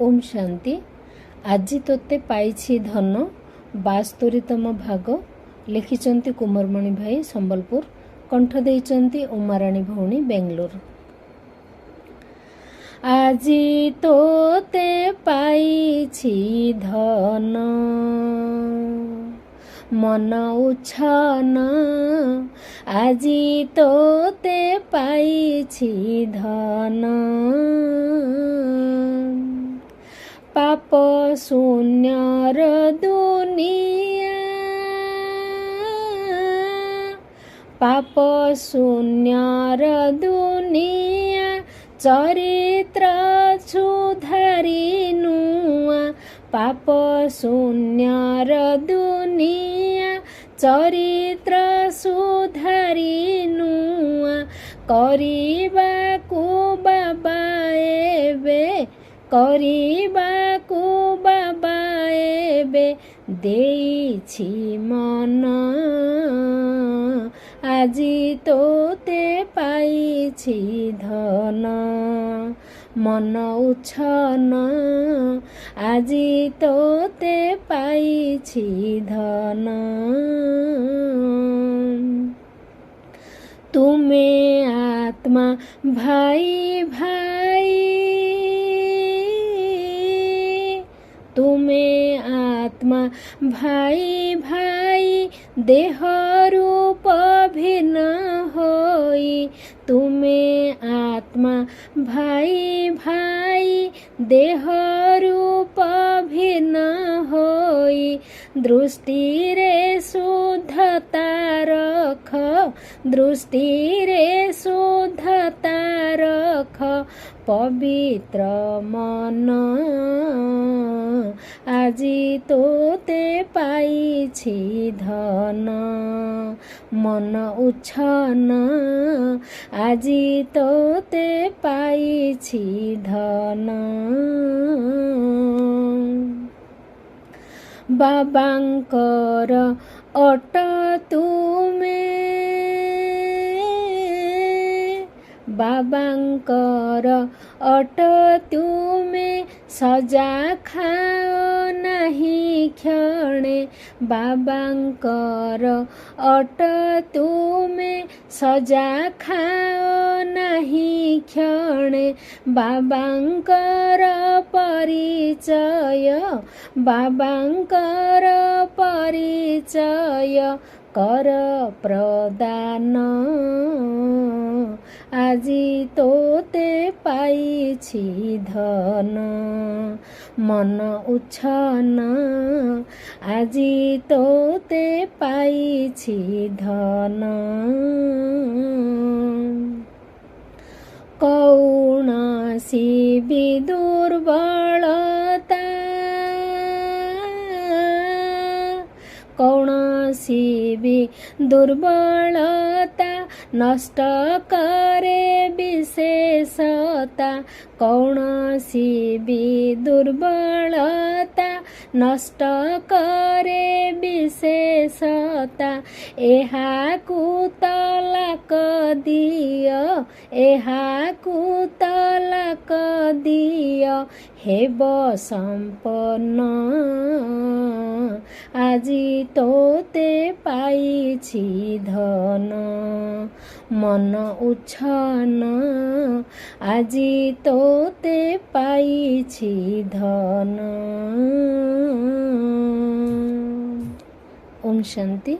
ओम शांति। आजी तोते पाइछि धन 72तम भाग लिखिचंती कुमारमणि भाई संबलपुर, कंठ देइचंती उमाराणी भौणी बेंगलोर। आजी तोते पाइछि धन मन उछन, आजी तोते पाइछि धन पाप शून्यर दुनिया, पाप शून्यर दुनिया चरित्र सुधारी नुआ, पाप शून्यर दुनिया चरित्र सुधारी नुआ करिबाकु बाबा एबे, करिबाकु बाबा एबे देइछि मन, आजी तोते पाइछि धन मन उछन, आजी तोते पाइछि धन तुमे आत्मा भाई भाई, तुमे आत्मा भाई भाई देह रूप भिन्न होई, तुमे आत्मा भाई भाई देह रूप भिन्न होई दृष्टि रे शुद्धता रख, दृष्टि रे शुद्धता रख पवित्र मन, आजी तोते पाइछि धन मन उछन, आजी तोते पाइछि धन बाबांकर अट तुमे, बाबांकर अट तुमे सजा खाओ नहीं क्षणे, बाबांकर अट तुमे सजा खाओ नहीं क्षणे, बाबांकर परिचय, बाबांकर परिचय कर प्रदान, आजी तोते पाइछि धन मन उछन, आजी तोते पाइछि धन कौनसी भी दुर्बलता, कौनसी भी दुर्बलता नष्ट करे विशेषता, कौनसी भी दुर्बलता नष्ट करे विशेषता एहाकु तलाक दियो, एहाकु तलाक दियो हेब संपन्न, आजी तोते पाइछि धन मन उछन, आजी तोते पाइछि धन। ओम शांति।